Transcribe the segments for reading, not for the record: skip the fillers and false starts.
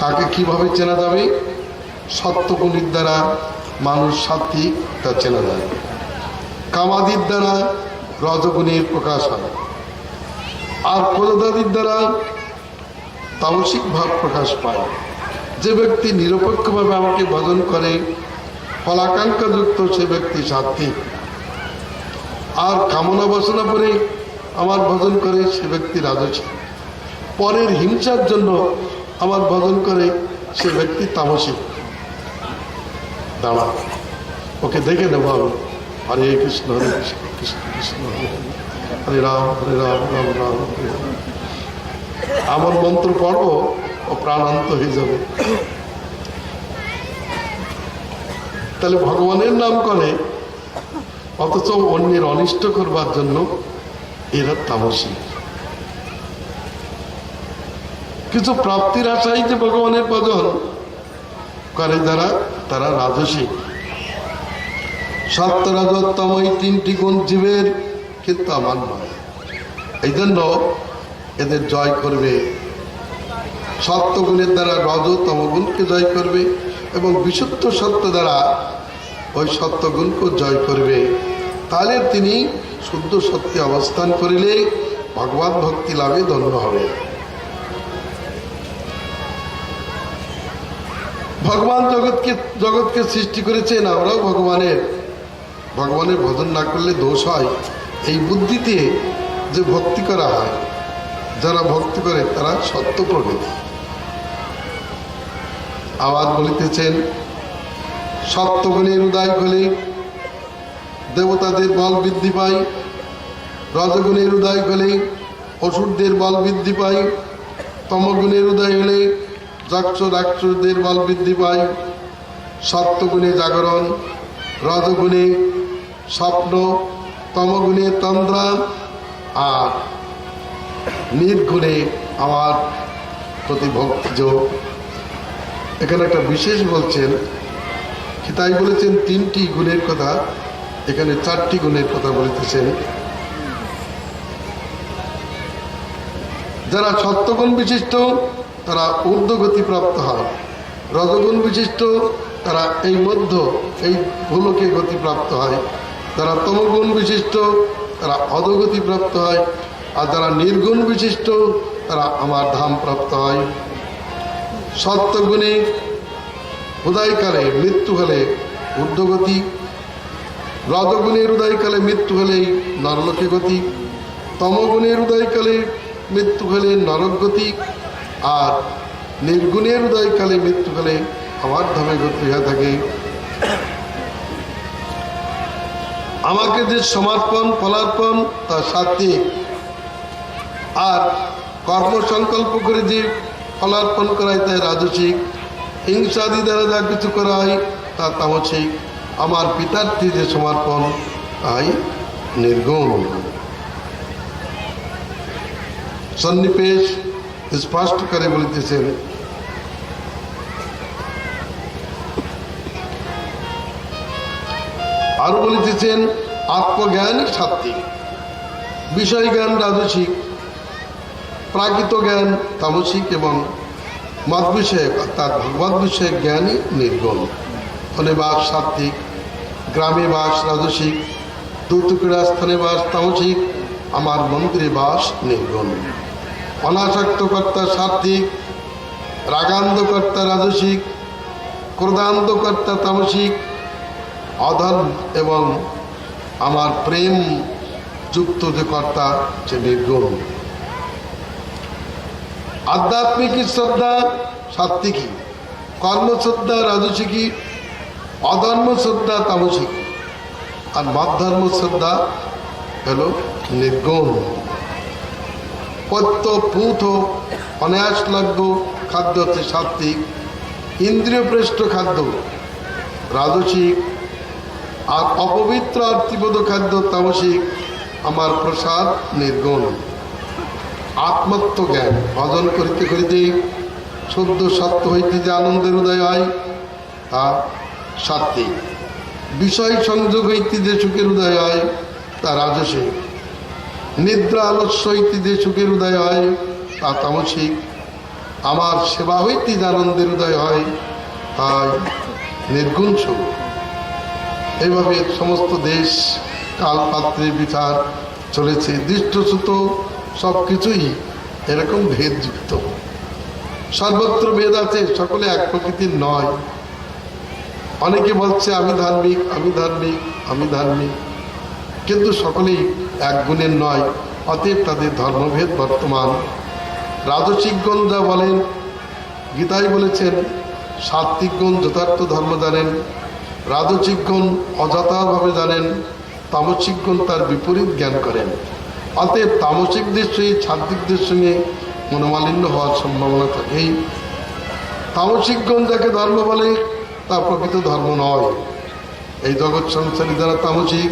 কাকে কিভাবে চেনা যাবে? সত্যগুণীর দ্বারা মানুষ সাত্ত্বিক তা চেনা যায়, কামাদির দ্বারা রজগুণের প্রকাশ হয়, আর ক্রোধাদির দ্বারা তামসিক ভাব প্রকাশ পায়। যে ব্যক্তি নিরপেক্ষভাবে আমাকে ভজন করে ফলাকাঙ্ক্ষাযুক্ত সে ব্যক্তি সাত্ত্বিক, আর কামনা বাসনা করে আমার ভজন করে সে ব্যক্তি রাজসিক, পরের হিংসার জন্য আমার ভজন করে সে ব্যক্তি তামসিক। দাঁড়া, ওকে দেখে নেবো আমি। হরে কৃষ্ণ হরে কৃষ্ণ কৃষ্ণ কৃষ্ণ হরে রাম রাম রাম হরে রাম। আমার মন্ত্র পড়বো ও প্রাণান্ত হয়ে যাবে। তাহলে ভগবানের নাম করে অথচ অন্যের অনিষ্ট করবার জন্য এরা তামসিক। কিছু প্রাপ্তির আশাই যে ভগবানের ভজন করে যারা, তারা রাজসিক। সত্য রজতম এই তিনটি গুণ জীবের, কিন্তু আমার নয়। এই জন্য এদের জয় করবে, সত্যগুণের দ্বারা রজতম গুণকে জয় করবে এবং বিশুদ্ধ সত্য দ্বারা ওই সত্যগুণকে জয় করবে। তাহলে তিনি শুদ্ধ সত্যে অবস্থান করিলে ভগবান ভক্তি লাভে ধন্য হবে। ভগবান জগৎকে সৃষ্টি করেছেন, আমরাও ভগবানের ভজন না করলে দোষ হয়। এই বুদ্ধিতে যে ভক্তি করা হয়, যারা ভক্তি করে তারা সত্য প্রকৃতি। আবার বলিতেছেন, সত্যগুণের উদয় হলে দেবতাদের বল বৃদ্ধি পায়, রজগুণের উদয় হলে অসুরদের বল বৃদ্ধি পায়, তমগুণের উদয় হলে যক্ষ রাক্ষসদের বল বৃদ্ধি পায়, সত্যগুণে জাগরণ, রজগুণে স্বপ্ন, তমগুণে তন্দ্রা, আর নির্গুণে আমার প্রতি ভক্তি যোগ। এখানে একটা বিশেষ বলছেন, তাই বলেছেন তিনটি গুণের কথা, এখানে চারটি গুণের কথা বলিতেছেন। যারা সত্যগুণ বিশিষ্ট তারা ঊর্ধ্বগতি প্রাপ্ত হয়, রজগুণ বিশিষ্ট তারা এই ভূলোকে গতি প্রাপ্ত হয়, যারা তমগুণ বিশিষ্ট তারা অধোগতি প্রাপ্ত হয়, আর যারা নির্গুণ বিশিষ্ট তারা আমার ধাম প্রাপ্ত হয়। সত্যগুণে উদয়কালে মৃত্যু হলে ঊর্ধ্বগতি, রজগুণের উদয়কালে মৃত্যু হলেই নরলোকে গতি, তমগুণের উদয়কালে মৃত্যু হলে নরকগতি, আর নির্গুণের উদয়কালে মৃত্যু হলে আমার ধামে গতি হয়ে থাকে। আমাকে যে সমর্পণ ফলার্পণ তা সাত্ত্বিক, আর কর্মসংকল্প করে যে ফলার্পণ করায় তাই রাজসিক, হিংসাদি দ্বারা যা কিছু করা হয় তা তামসিক, আমার পিতার্থী যে সমর্পণ তাই নির্গুণ। সন্নিবেশ স্পষ্ট করে বলিতেছেন, আরো বলিতেছেন আত্মজ্ঞান সাত্ত্বিক, বিষয় জ্ঞান রাজসিক, প্রাকৃত জ্ঞান তামসিক এবং মত বিষয়ক অর্থাৎ ভগবত বিষয়ক জ্ঞানই নির্গুণ। বনে বাস সাত্ত্বিক, গ্রামে বাস রাজসিক, দূতক্রীড়া স্থানে বাস তামসিক, আমার মন্দিরে বাস নির্গুণ। অনাসক্তকর্তা সাত্ত্বিক, রাগান্ধকর্তা রাজসিক, ক্রোধান্ধকর্তা তামসিক, অধর্ম এবং আমার প্রেম যুক্ত যে কর্তা সে নির্গুণ। আধ্যাত্মিক শ্রদ্ধা সাত্ত্বিকী, কর্মশ্রদ্ধা রাজসিকী, অধর্ম শ্রদ্ধা তামসিক, আর মধ্যর্ম শ্রদ্ধা হল নির্গুণ। পত্য পুথ অনায়াসলব্ধ খাদ্য হচ্ছে সাত্ত্বিক, ইন্দ্রিয়প্রেষ্ট খাদ্য রাজসিক, আর অপবিত্র আর্তিবোধ খাদ্য তামসিক, আমার প্রসাদ নির্গুণ। আত্মত্বজ্ঞান ভজন করিতে করিতে শুদ্ধ সত্য হইতে যে আনন্দের উদয় হয় তা সাত্ত্বিক, বিষয় সংযোগ হইতে যে সুখের উদয় হয় তা রাজসিক, নিদ্রা আলস্য হইতে যে সুখের উদয় হয় তা তামসিক, আমার সেবা হইতে যে আনন্দের উদয় হয়, তাই নির্গুণ সুখ। এইভাবে সমস্ত দেশ কালপাত্রের বিচার চলেছে, দৃষ্টচ্যুত সব কিছুই এরকম ভেদযুক্ত। সর্বত্র ভেদ আছে, সকলে এক প্রকৃতির নয়। অনেকে বলছে আমি ধার্মিক, আমি ধার্মিক, আমি ধার্মিক, কিন্তু সকলেই এক গুণের নয়। অতএব তাদের ধর্মভেদ বর্তমান। রাজসিকগণ যা বলেন, গীতায় বলেছেন সাত্ত্বিকগণ যথার্থ ধর্ম জানেন, রাজসিকগণ অযথাভাবে জানেন, তামসিকগণ তার বিপরীত জ্ঞান করেন। অতএব তামসিকদের সঙ্গে সাত্ত্বিকদের সঙ্গে মনোমালিন্য হওয়ার সম্ভাবনা থাকেই। তামসিকগণ যাকে ধর্ম বলে তা প্রকৃত ধর্ম নয়। এই জগৎ সংসারী যারা তামসিক,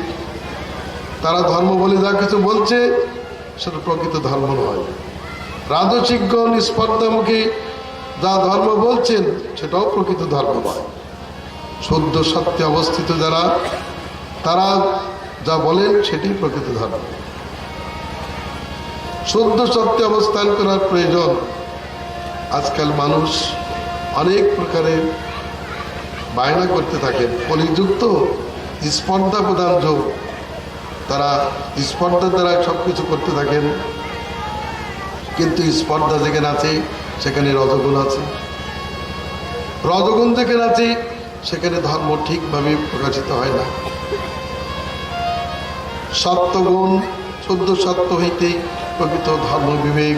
তারা ধর্ম বলে যা কিছু বলছে সেটা প্রকৃত ধর্ম নয়। রাজসিকগণ স্পর্ধামুখে যা ধর্ম বলছেন সেটাও প্রকৃত ধর্ম নয়। শুদ্ধ সত্যে অবস্থিত যারা, তারা যা বলেন সেটি প্রকৃত ধর্ম। শুদ্ধ সত্যে অবস্থান করার প্রয়োজন। আজকাল মানুষ অনেক প্রকারের বায়না করতে থাকেন। কলিযুক্ত স্পর্ধা প্রধান যুগ, তারা স্পর্ধার দ্বারা সবকিছু করতে থাকেন। কিন্তু স্পর্ধা যেখানে আছে সেখানে রজগুণ আছে, রজগুণ যেখানে আছে সেখানে ধর্ম ঠিকভাবে প্রকাশিত হয় না। সত্যগুণ শুদ্ধ সত্য হইতে প্রকৃত ধর্ম বিবেক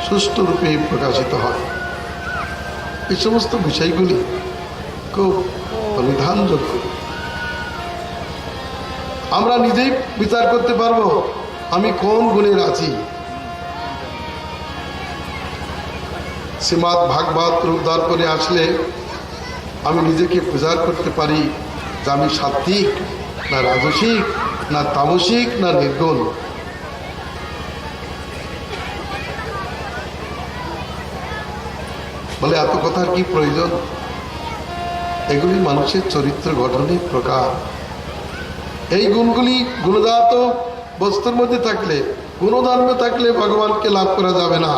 সুষ্ঠুরূপে প্রকাশিত হয়। এই সমস্ত বিষয়গুলি খুব পরিধানযোগ্য। আমরা নিজেই বিচার করতে পারবো আমি কোন গুণের আছি। শ্রীমদ্ ভাগবত উদ্ধার করে আসলে আমি নিজেকে বিচার করতে পারি যে আমি সাত্ত্বিক না রাজসিক না তামসিক না নির্গুণ। বলে এত কথার কি প্রয়োজন? এগুলি মানুষের চরিত্র গঠনের প্রকার। এই গুণগুলি গুণজাত বস্তুর মধ্যে থাকলে, গুণধর্মে থাকলে ভগবানকে লাভ করা যাবে না।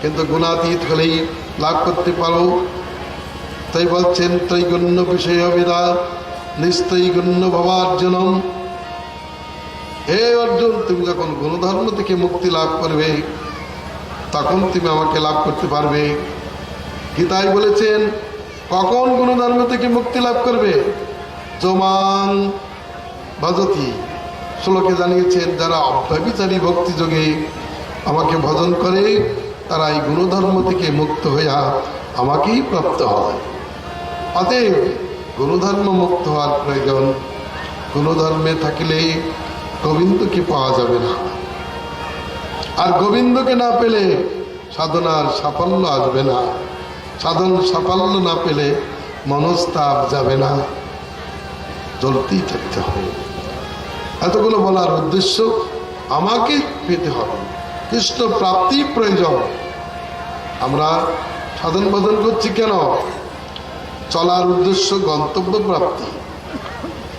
কিন্তু গুণাতীত হলেই লাভ করতে পারো। তাই বলছেন ত্রৈগুণ্য বিষয় বিদা নিস্ত্রৈগুণ্য ভবার্জনম। হে অর্জুন, তুমি যখন গুণধর্ম থেকে মুক্তি লাভ করবে তখন তুমি আমাকে লাভ করতে পারবে। গীতায় বলেছেন কখন গুণধর্ম থেকে মুক্তি লাভ করবে? যমাং ভজতি। শ্লোকে জানিয়েছেন যারা অব্যভিচারী ভক্তি যোগে আমাকে ভজন করে তারা এই গুণধর্ম থেকে মুক্ত হইয়া আমাকেই প্রাপ্ত হয়। অতএব গুণধর্ম মুক্ত হওয়ার প্রয়োজন। গুণধর্মে থাকিলে গোবিন্দকে পাওয়া যাবে না, আর গোবিন্দকে না পেলে সাধনার সাফল্য আসবে না। সাধন সাফল্য না পেলে মনস্তাপ যাবে না, চলতেই থাকতে হবে। এতগুলো বলার উদ্দেশ্য আমাকে পেতে হবে, কৃষ্ণ প্রাপ্তি প্রয়োজন। আমরা সাধন ভজন করছি কেন? চলার উদ্দেশ্য গন্তব্য প্রাপ্তি।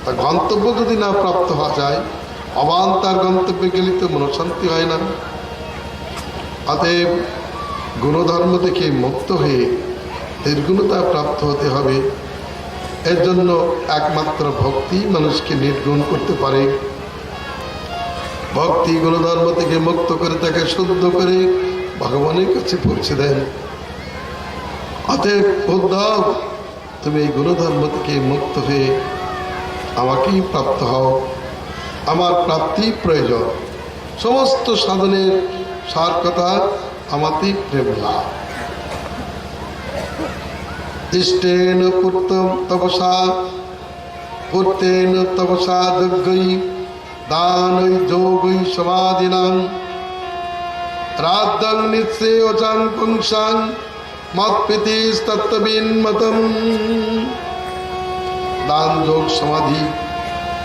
তা গন্তব্য যদি না প্রাপ্ত হওয়া যায়, অবান্তার গন্তব্যে গেলে তো মনশান্তি হয় না। অতএব গুণধর্ম থেকে মুক্ত হয়ে নির্গুণতা প্রাপ্ত হতে হবে। এর জন্য একমাত্র ভক্তি মানুষকে নির্গুণ করতে পারে। ভক্তি গুণধর্ম থেকে মুক্ত করে তাকে শুদ্ধ করে ভগবানের কাছে পৌঁছে দেন। অতএব উদ্ধব, তুমি এই গুণধর্ম থেকে মুক্ত হয়ে আমাকেই প্রাপ্ত হও। আমার প্রাপ্তি প্রয়োজন। সমস্ত সাধনের সার কথা আমাতেই প্রেম লাভ। ইষ্টেন পুত্তম তপসা পুত্তেন তপসা যজ্ঞৈ দানৈ যোগৈ সমাধিনাং রাদ্ধং নিঃশ্রেয়সাং পুংসাং মৎপ্রীতিস্তত্ত্ববিন্মতম। দান যোগ সমাধি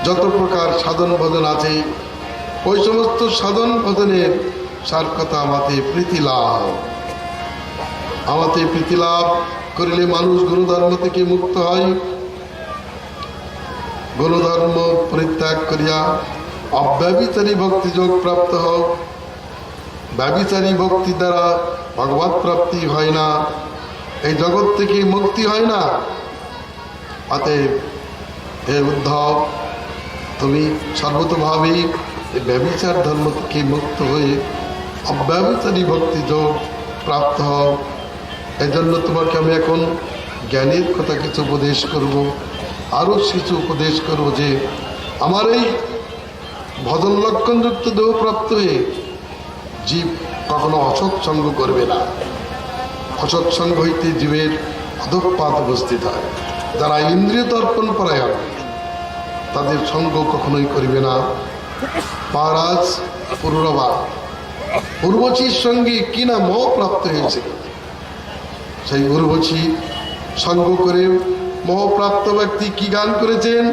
যত প্রকার সাধন ভজন আছে, ওই সমস্ত সাধন ভজনের সার কথা আমাতে প্রীতি লাভ। আমাতে প্রীতি লাভ করিলে মানুষ গুণধর্ম থেকে মুক্ত হয়। গুণধর্ম পরিত্যাগ করিয়া অব্যভিচারী ভক্তিযোগ প্রাপ্ত হোক। ব্যভিচারী ভক্তি দ্বারা ভগবত প্রাপ্তি হয় না, এই জগৎ থেকে মুক্তি হয় না। অতএব হে উদ্ধব, তুমি সর্বতভাবেই এই ব্যভিচার ধর্ম থেকে মুক্ত হয়ে অব্যভিচারী ভক্তি যোগ প্রাপ্ত হও। এই জন্য তোমাকে আমি এখন জ্ঞানের কথা কিছু উপদেশ করব, আরও কিছু উপদেশ করব যে আমার এই ভজন লক্ষণযুক্ত দেহ প্রাপ্ত হয়ে জীব কখনো অসৎসঙ্গ করবে না। অসৎসঙ্গ হইতে জীবের অধঃপাত উপস্থিত হয়। যারা ইন্দ্রিয় তর্পণ পরায়ণ তাদের সঙ্গ কখনোই করিবে না। মহারাজ পুরুরবা উর্বশীর সঙ্গে কিনা মোহ প্রাপ্ত হয়েছিল, সেই উর্বশীর সঙ্গ করে মোহপ্রাপ্ত ব্যক্তি কি গান করেছেন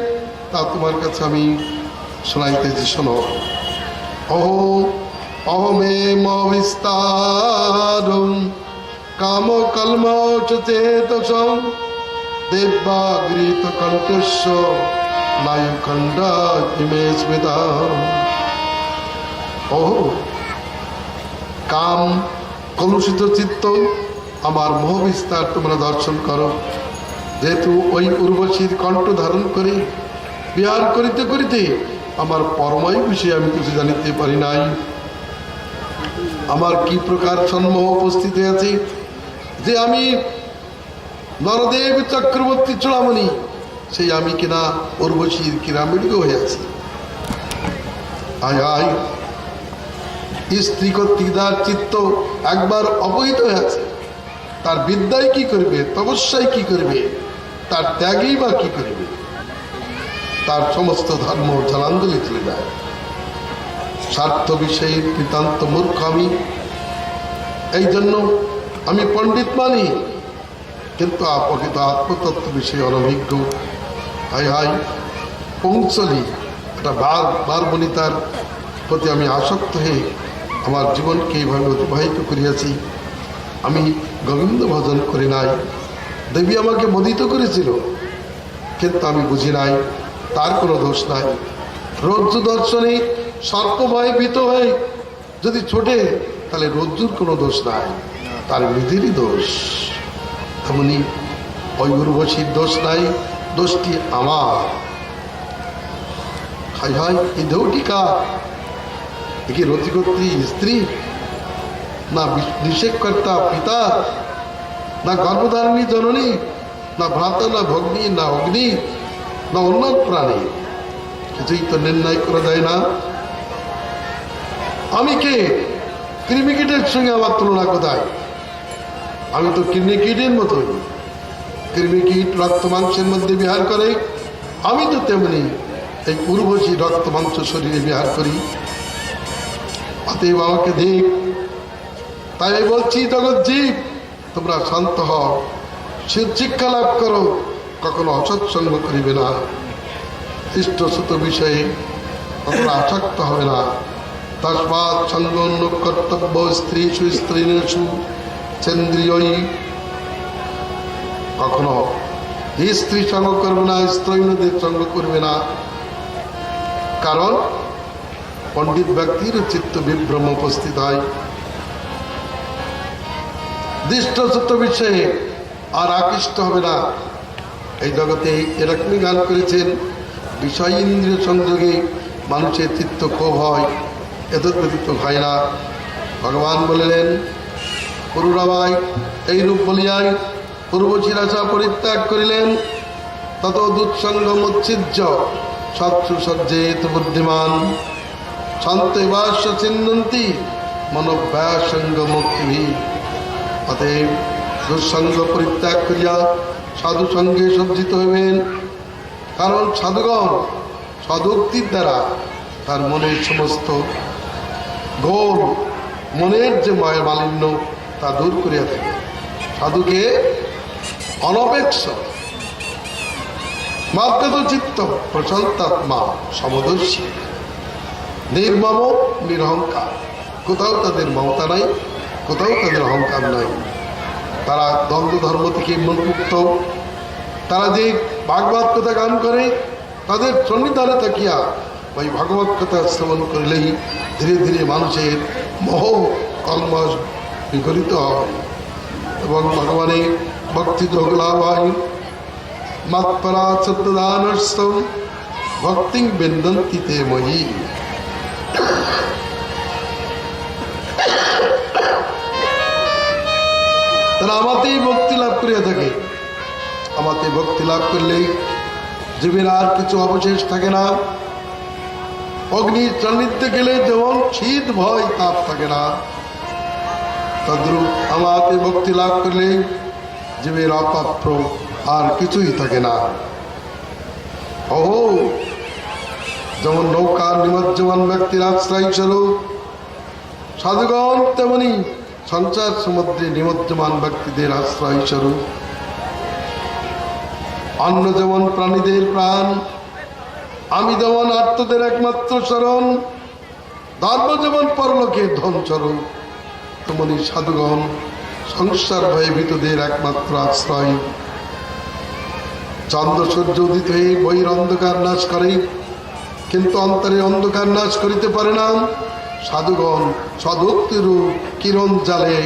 তা তোমার কাছে আমি শোনাইতেছি, শোনো। অহমে মবিস্তারম কাম কলম চেতস দেবাগৃত কণ্ঠস্য নায়ুখণ্ড ইমে স্মৃতা। কাম কলুষিত চিত্ত আমার মোহ বিস্তার তোমরা দর্শন করো। যেহেতু ওই উর্বশীর কণ্ঠ ধারণ করে বিহার করিতে করিতে আমার পরমায়ু বিষয়ে আমি কিছু জানিতে পারি নাই। আমার কি প্রকার সন্মোহ উপস্থিত আছে যে আমি নরদেব চক্রবর্তী চূড়ামণি, সেই আমি কিনা উর্বশীর কিরামৃগ হয়ে আছি। আয় আয়, স্ত্রী কর্তৃদার চিত্ত একবার অবহিত হয়ে আছে, তার বিদ্যায় কি করবে, তপস্যায় কি করবে, তার ত্যাগেই বা কি করবে, তার সমস্ত ধর্ম জলাঞ্জলি চলে যায়। স্বার্থ বিষয়ে নিতান্ত মূর্খ আমি, এই জন্য আমি পণ্ডিত মানি, কিন্তু প্রকৃত আত্মতত্ত্ব বিষয়ে অনভিজ্ঞ। হাই হাই, পৌঁছলি একটা বার বনিতার প্রতি আমি আসক্ত হয়ে আমার জীবনকে এইভাবে অতিবাহিত করিয়াছি। আমি গোবিন্দ ভজন করি নাই। দেবী আমাকে মোদিত করেছিল, কিন্তু আমি বুঝি নাই, তার কোনো দোষ নাই। রজ্জু দর্শনে সর্পভয়ে ভীত হয়ে যদি ছোটে, তাহলে রজ্জুর কোনো দোষ নাই, তার নিজেরই দোষ। তেমনি ওই উর্বশীর দোষ নাই, দোষটি আমার। হাই হাই, এই দেহটি কার? কি রতিকর্ত্রী স্ত্রী, না নিষেধকর্তা পিতা, না গর্ভধারিণী জননী, না ভ্রাতা, না ভগ্নী, না অগ্নি, না অন্য প্রাণী? কিছুই তো নির্ণয় করা যায় না। আমি কে? কৃমিকীটের সঙ্গে আমার তুলনা কোথায়? আমি তো কৃমিকীটের মতোই। কৃমিকীট রক্ত মাংসের মধ্যে বিহার করে, আমি তো তেমনি এই উর্বশী রক্ত মাংস শরীরে বিহার করি। অতএব আমাকে দেখ। তাই বলছি, জগৎ জীব, তোমরা শান্ত হও, শিক্ষা লাভ করো, কখনো অসৎসঙ্গ করিবে না, ইষ্টসুত বিষয়ে কখনো আসক্ত হবে না। তস্মাৎ সঙ্গ কর্তব্য স্ত্রী সুস্ত্রীণেষু চেন্দ্রিয়ই। কখনো স্ত্রী সঙ্গ করবে না, স্ত্রীণদের সঙ্গ করবে না। কারণ পণ্ডিত ব্যক্তির চিত্ত বিভ্রম উপস্থিত হয়। দৃষ্টসত্য বিষয়ে আর আকৃষ্ট হবে না। এই জগতে এরকমই গান করেছেন, বিষয় ইন্দ্রিয় সংযোগে মানুষের চিত্ত ক্ষোভ হয়, এতদ্ব্যতীত হয় না। ভগবান বলিলেন, পুরুরাবাই এই রূপ বলিয়াই পূর্বশীর আশা পরিত্যাগ করিলেন। তত দুৎসঙ্গ মুচ্ছিদ্য সৎসু সজ্জেত বুদ্ধিমান সন্তবাস্য চিহ্নন্তি মনোব্যাসঙ্গ মুক্তি। অতএব দুঃসঙ্গ পরিত্যাগ করিয়া সাধু সঙ্গে সজ্জিত হইবেন। কারণ সাধুগণ সদুক্তির দ্বারা তার মনের সমস্ত ঘোর, মনের যে মালিন্য তা দূর করিয়া থাকে। সাধুকে অনপেক্ষ মার্গত চিত্ত প্রশান্তাত্মা সমদর্শী নির্মম নিরহংকার। কোথাও তাদের মমতা নাই, কোথাও তাদের অহংকার নাই। তারা দ্বন্দ্ব ধর্ম থেকে মুক্ত। তারা যে ভাগবত কথা গান করে, তাদের সন্নিধানে থাকিয়া ওই ভাগবত কথা শ্রবণ করিলেই ধীরে ধীরে মানুষের মোহ কলমশ বিগলিত হয় এবং ভগবানের ভক্তি যোগ লাভ হয়। মাৎপরা শ্রদ্ধানস্য ভক্তিং বেন্দন্তি তে ময়ি। তারা আমাতেই ভক্তি লাভ করিয়া থাকে। আমাতে ভক্তি লাভ করলেই জীবের আর কিছু অবশেষ থাকে না। অগ্নির সান্নিধ্যে গেলে যেমন শীত ভয় তাপ থাকে না, তদ্রূপ আমাতে ভক্তি লাভ করলে জীবের অপাপ্য আর কিছুই থাকে না। যেমন নৌকা নিমজ্জমান ব্যক্তির আশ্রয় স্বরূপ সাধুগণ, তেমনি সংসার সমুদ্রে নিমজ্জমান ব্যক্তিদের আশ্রয় স্বরূপ। অন্ন যেমন প্রাণীদের প্রাণ, আমি যেমন আত্মদের একমাত্র শরণ, ধর্ম যেমন পরলোকের ধন স্বরূপ, তেমনি সাধুগণ সংসার ভয়ভীতদের একমাত্র আশ্রয়। চন্দ্র সূর্য উদিত হয়ে বহির অন্ধকার নাশ করে, কিন্তু অন্তরে অন্ধকার নাশ করিতে পারে না। সাধুগণ সদুক্তিরূপ কিরণ জালে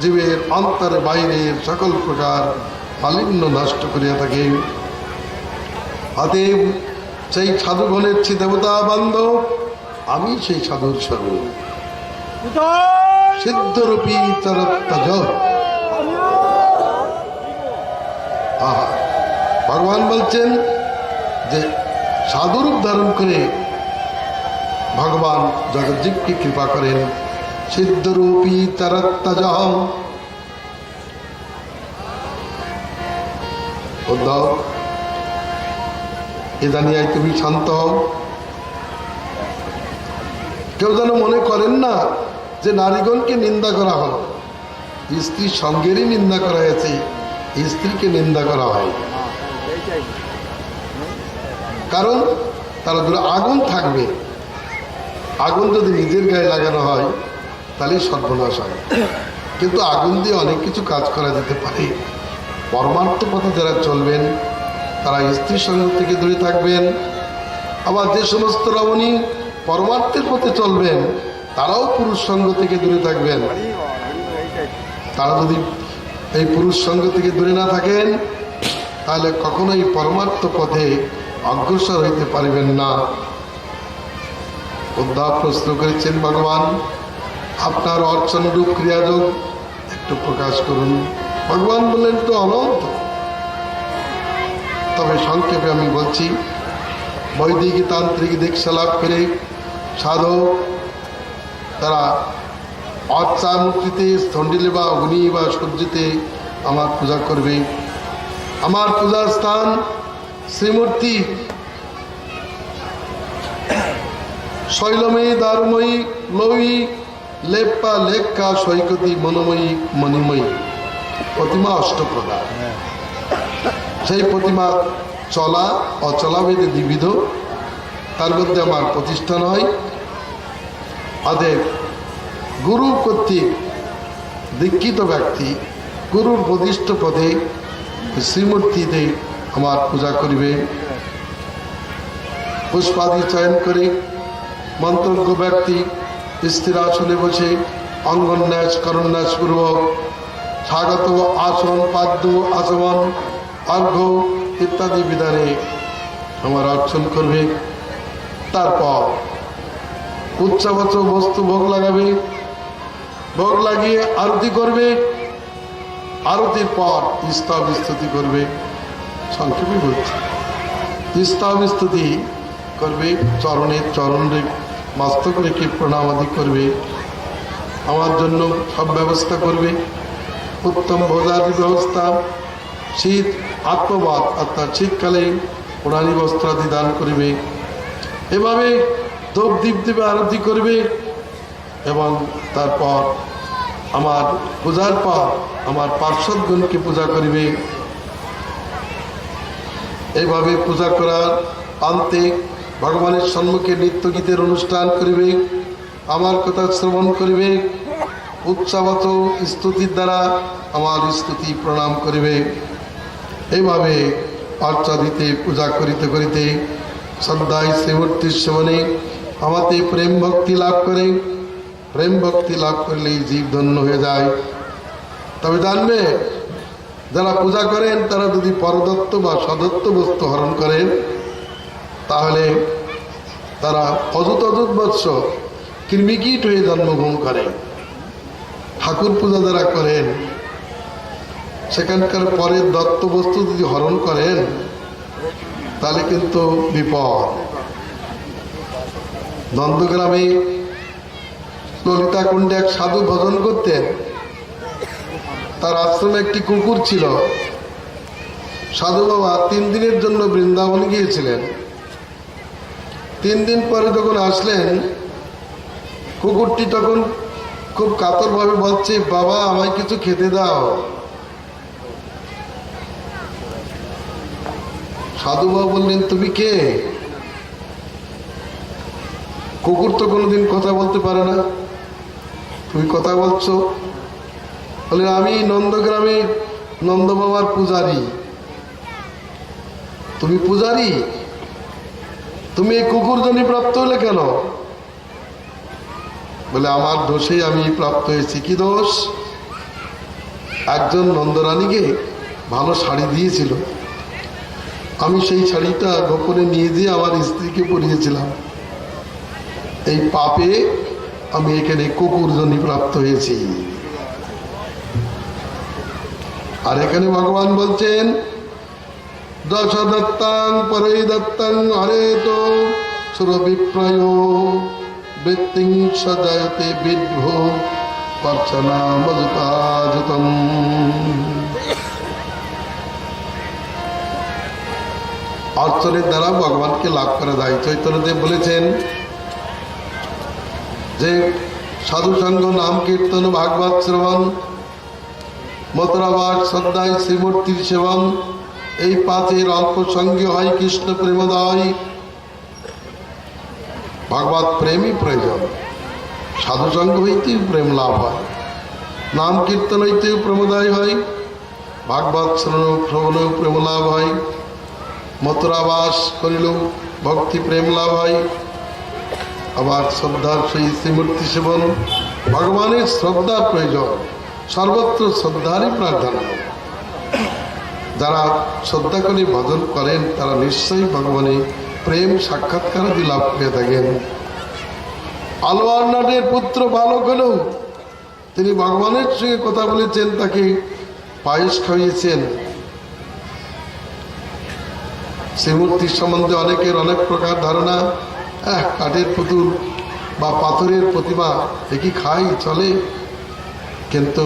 জীবের অন্তরে বাইরের সকল প্রকার মালিন্য নষ্ট করিয়া থাকে। অতএব সেই সাধুগণের চেয়ে দেবতা বান্ধব, আমি সেই সাধুর স্বরূপ সিদ্ধরূপী চরত্তাজ। ভগবান বলছেন যে সাধুরূপ ধারণ করে ভগবান জগজ্জীবকে কৃপা করেন। সিদ্ধরূপী চরত্তাজ। উদ্ধব, এ জানিয়ে তুমি শান্ত হও। কেউ যেন মনে করেন না যে নারীগণকে নিন্দা করা হলো, স্ত্রীর সঙ্গেরই নিন্দা করা হয়েছে, স্ত্রীকে নিন্দা করা হয়। কারণ তারা দূরে আগুন থাকবে, আগুন যদি নিজের গায়ে লাগানো হয় তাহলে সর্বনাশ হয়। কিন্তু আগুন দিয়ে অনেক কিছু কাজ করা যেতে পারে। পরমার্থ পথে যারা চলবেন তারা স্ত্রীর সঙ্গ থেকে দূরে থাকবেন। আবার যে সমস্ত রমণী পরমার্থের পথে চলবেন তারাও পুরুষ সঙ্গ থেকে দূরে থাকবেন। তারা যদি এই পুরুষ সঙ্গ থেকে দূরে না থাকেন তাহলে কখনোই পরমার্থ পথে অগ্রসর হইতে পারবেন না। উদ্ধব প্রশ্ন করেছেন, ভগবান আপনার অর্চনরূপ ক্রিয়াযোগ একটু প্রকাশ করুন। ভগবান বললেন, তো অনন্ত। তবে সংক্ষেপে আমি বলছি, বৈদিক তান্ত্রিক দীক্ষা লাভ করে সাধক তারা অর্চা মূর্তিতে, স্থণ্ডিলে বা অগ্নি বা সূর্যতে আমার পূজা করবে। আমার পূজার স্থান শ্রীমূর্তি শৈলময়ী, দ্বারময়ী, লৌয়ী, লেপ্পা, লেখ্যা, সৈকতী, মনোময়ী, মণিময়ী প্রতিমা অষ্টপ্রকার। সেই প্রতিমা চলা অচলা ভেদে দ্বিবিধ, তার মধ্যে আমার প্রতিষ্ঠান হয়। অতএব গুরু কর্তৃক দীক্ষিত ব্যক্তি গুরুর প্রদিষ্ট পদে শ্রীমূর্তিতে আমার পূজা করিবে। পুষ্পাদি চয়ন করে মন্ত্রজ্ঞ ব্যক্তি স্থির আসনে বসে অঙ্গন্যাস করন্যাস পূর্বক স্বাগত আসন, পাদ্য, আচমন, অর্ঘ্য ইত্যাদি বিধানে আমার অর্চন করবে। তারপর উচ্চাবচ বস্তু ভোগ লাগাবে, ভোগ লাগিয়ে আরতি করবে। আরতির পর স্তব স্তুতি করবে। সংক্ষেপে বলছি, স্তব স্তুতি করবে, চরণের চরণ মস্তক রেখে প্রণাম আদি করবে। আমার জন্য সব ব্যবস্থা করবে, উত্তম ভোজাদি ব্যবস্থা। শীত আত্মবাদ অর্থাৎ শীতকালে পুরাণী বস্ত্রাদি দান করবে। এভাবে ধূপ দীপ দেবে, আরতি করবে এবং তারপর আমার পূজার পর আমার পার্শ্বদগণকে পূজা করিবে। এইভাবে পূজা করার অন্তে ভগবানের সম্মুখে নৃত্য গীতের অনুষ্ঠান করিবে, আমার কথা শ্রবণ করিবে। উৎসাবত স্তুতির দ্বারা আমার স্তুতি প্রণাম করিবে। এইভাবে অর্চা দিতে পূজা করিতে করিতে শ্রদ্ধায় শ্রীমূর্তির সেবনে আমাতে প্রেম ভক্তি লাভ করে প্রেম ভক্তি লাভ করলেই জীব ধন্য হয়ে যায়। তবে জানবে, যারা পূজা করেন তারা যদি পরদত্ত বা সদত্ত বস্তু হরণ করেন তাহলে তারা অযুত অযুত বৎসর কৃমিকীট হয়ে জন্মগ্রহণ করে। ঠাকুর পূজা যারা করেন সেখানকার পরের দত্ত বস্তু যদি হরণ করেন তাহলে কিন্তু বিপদ। নন্দগ্রামে ললিতা কুণ্ডে এক সাধু ভজন করতেন। তার আশ্রমে একটি কুকুর ছিল। সাধু বাবা 3 দিনের জন্য বৃন্দাবন গিয়েছিলেন। 3 দিন পরে যখন আসলেন, কুকুরটি তখন খুব কাতরভাবে বলছে, বাবা আমায় কিছু খেতে দাও। সাধু বাবা বললেন, তুমি কে? কুকুর তো কোনোদিন কথা বলতে পারে না, তুমি কথা বলছো? বললেন, আমি নন্দগ্রামে নন্দ বাবার পূজারী। তুমি পূজারী? তুমি এই কুকুর জন্য প্রাপ্ত হলে কেন? বলে, আমার দোষেই আমি প্রাপ্ত হয়েছি। কি দোষ? একজন নন্দরানীকে ভালো শাড়ি দিয়েছিল, আমি সেই শাড়িটা গোপনে নিয়ে দিয়ে আমার স্ত্রীকে পরিয়েছিলাম। এই পাপে আমি এখানে কুকুর জন্য প্রাপ্ত হয়েছি। আর এখানে ভগবান বলছেন, দশ দত্তাং পরে দত্তাং হরে তো সুরবিপ্রয় বৃত্তিং সজায়তে বিদ্ভো পর্চনা মজুতাজুতম। অর্চনের দ্বারা ভগবানকে লাভ করা যায়। চৈতন্যদেব বলেছেন যে সাধু সঙ্গ, নাম কীর্তন, ভাগবত শ্রবণ, মথুরাবাস, শ্রদ্ধায় শ্রীমূর্তির সেবন, এই 5-এর অল্প সঙ্গে হয় কৃষ্ণ প্রেমোদয়। ভাগবত প্রেমই প্রয়োজন। সাধু সঙ্গ হইতেও প্রেম লাভ হয়, নাম কীর্তন হইতেও প্রেমোদয় হয়, ভাগবত শ্রবণেও প্রেম লাভ হয়, মথুরাবাস করিলেও ভক্তি প্রেম লাভ হয়। আবার শ্রদ্ধার সেই শ্রীমূর্তি সেবন, ভগবানের শ্রদ্ধা প্রয়োজন, সর্বত্র শ্রদ্ধারই প্রার্থনা। যারা শ্রদ্ধা করে ভজন করেন তারা নিশ্চয়ই ভগবানের প্রেম সাক্ষাৎকার লাভ করে থাকেন। আলোয়ারনাথের পুত্র বালক হলেও তিনি ভগবানের সঙ্গে কথা বলেছেন, তাকে পায়েস খাইয়েছেন। শ্রীমূর্তির সম্বন্ধে অনেকের অনেক প্রকার ধারণা। কাঠের পুতুল বা পাথরের প্রতিমা একই খাই চলে, কিন্তু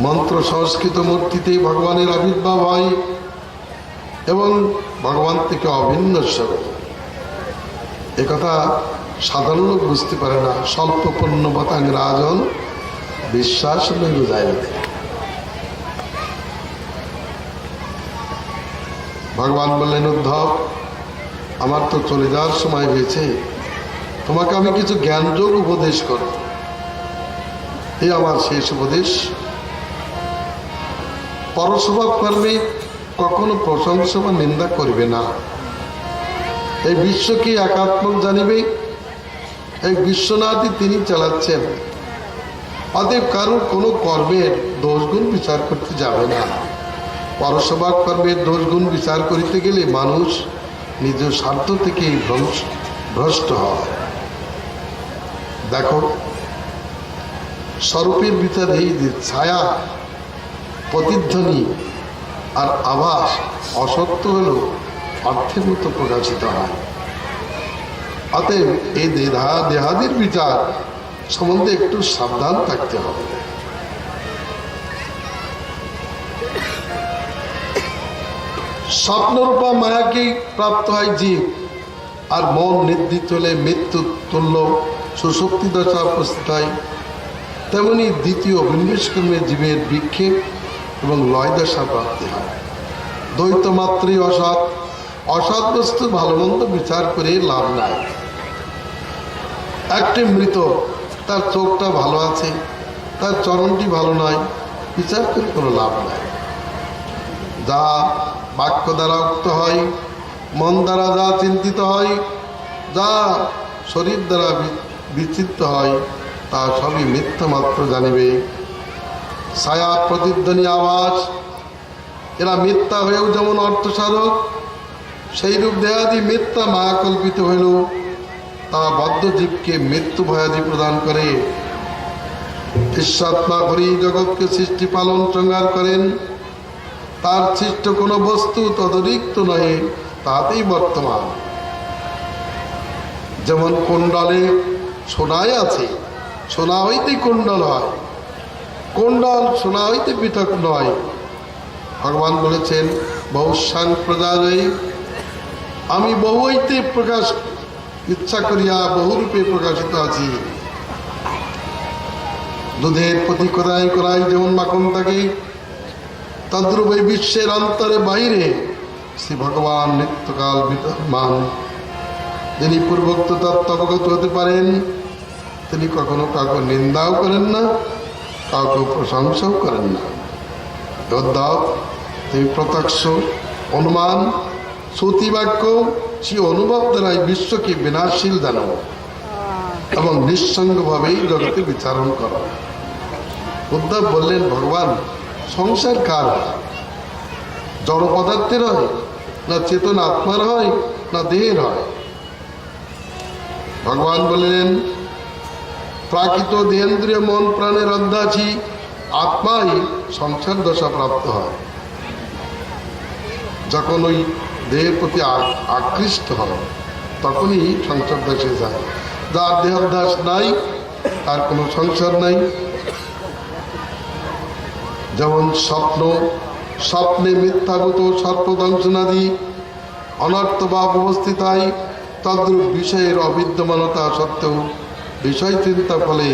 মন্ত্র সংস্কৃত মূর্তিতেই ভগবানের আবির্ভাব হয় এবং ভগবান থেকে অভিন্ন স্বরূপ। একথা সাধারণ লোক বুঝতে পারে না। স্বল্প পুণ্যবতাং রাজন বিশ্বাস নৈব যায়। ভগবান বললেন, উদ্ধব, আমার তো চলে যাওয়ার সময় হয়েছে, তোমাকে আমি কিছু জ্ঞানযোগ উপদেশ করব। এই আমার শেষ উপদেশ। পরস্বভাব কর্মে কখনো প্রশংসা বা নিন্দা করবে না। এই বিশ্বকে একাত্মক জানিবে, এই বিশ্বনাথই তিনি চালাচ্ছেন। অতএব কারোর কোনো কর্মের দোষগুণ বিচার করতে যাবে না। পরস্বভাব কর্মের দোষগুণ বিচার করিতে গেলে মানুষ নিজ স্বার্থ থেকেই ভ্রষ্ট হয়। দেখো, স্বরূপের ভিতরে এই যে ছায়া, প্রতিধ্বনি আর আভাস অসত্য হলেও অর্থের মতো প্রকাশিত হয়। অতএব এই দেহাদির বিচার সম্বন্ধে একটু সাবধান থাকতে হবে। স্বপ্নরূপা মায়াকেই প্রাপ্ত হয় জীব, আর মন নির্দিষ্ট হলে মৃত্যু তুল্য সুশক্তি দশা উপস্থিত হয়। তেমনি দ্বিতীয় বিনিবেশ কর্মে জীবের বিক্ষেপ এবং লয় দশা প্রাপ্তি হয়। দ্বৈত মাত্রই অসৎ, অসৎ বস্তু ভালো মন্দ বিচার করে লাভ নাই। একটি মৃত, তার চোখটা ভালো আছে, তার চরণটি ভালো নয়, বিচার করে কোনো লাভ নাই। যা বাক্য দ্বারা উক্ত হয়, মন দ্বারা যা চিন্তিত হয়, যা শরীর দ্বারা বিচিত্ত হয়, তা সবই মিথ্যা মাত্র জানিবে। ছায়া প্রতিধ্বনি আওয়াজ, এরা মিথ্যা হয়েও যেমন অর্থসাধক, সেইরূপ দেহাদি মিথ্যা মায়াকল্পিত হইল, তা বদ্ধজীবকে মৃত্যু ভয়াদি প্রদান করে। ঈশ্বরাত্মা হরি জগৎকে সৃষ্টি পালন সংহার করেন। তার সৃষ্ট কোনো বস্তু তদরিক্ত নহে, তাতেই বর্তমান। যেমন কুণ্ডলে সোনায় আছে, সোনা হইতে কুণ্ডল হয়, কুণ্ডল সোনা হইতে পৃথক নয়। ভগবান বলেছেন বহুশ্যাং প্রজারই, আমি বহু হইতে প্রকাশ ইচ্ছা করিয়া বহুরূপে প্রকাশিত আছি। দুধের প্রতি কোরাই কোরাই যেমন মাখন থাকে, তদ্রূপ এই বিশ্বের অন্তরে বাহিরে শ্রী ভগবান নিত্যকাল বিদ্যমান। যিনি পূর্বোক্ত তত্ত্ব অবগত হতে পারেন, তিনি কখনো কাউকে নিন্দাও করেন না, কাউকে প্রশংসাও করেন না। যোদ্ধাও তিনি প্রত্যক্ষ অনুমান শ্রুতিবাক্য সে অনুভব দ্বারাই বিশ্বকে বিনাশশীল জানো এবং নিঃসঙ্গভাবেই জগতে বিচারণ করো। উদ্ধব বললেন, ভগবান সংসার কার হয়? জড় পদার্থের হয়, না চেতন আত্মার হয়, না দেহের হয়? ভগবান বললেন, প্রাকৃত দেহেন্দ্রিয় মন প্রাণের অধ্যাসী আত্মাই সংসার দশা প্রাপ্ত হয়। যখন ওই দেহের প্রতি আকৃষ্ট হয়, তখনই সংসার দশে যায়। যার দেহাধ্যাস নাই, তার কোনো সংসার নাই। যেমন স্বপ্নে মিথ্যাগত সর্পদংশনাদি অনর্থভাব অবস্থিত হয়, তদ্রূপ বিষয়ের অবিদ্যমানতা সত্ত্বেও বিষয় চিন্তা ফলে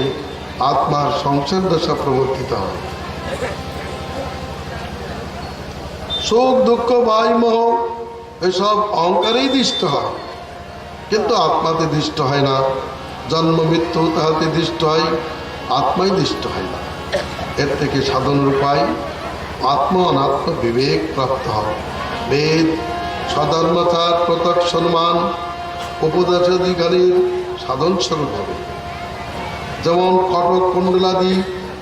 আত্মার সংসার দশা প্রবর্তিত হয়। সুখ দুঃখ ভয় মোহ এসব অহংকারেই দৃষ্ট হয়, কিন্তু আত্মাতে দৃষ্ট হয় না। জন্ম মৃত্যু তাহাতে দৃষ্ট হয়, আত্মাই দৃষ্ট হয় না। এর থেকে সাধনের উপায় আত্ম অনাত্ম বিবেক প্রাপ্ত হয়। বেদ সধর্মচার প্রত্যক্ষ সম্মান উপদেশাধিকারীর সাধন স্বরূপ হবে। যেমন কটক কুণ্ডলাদি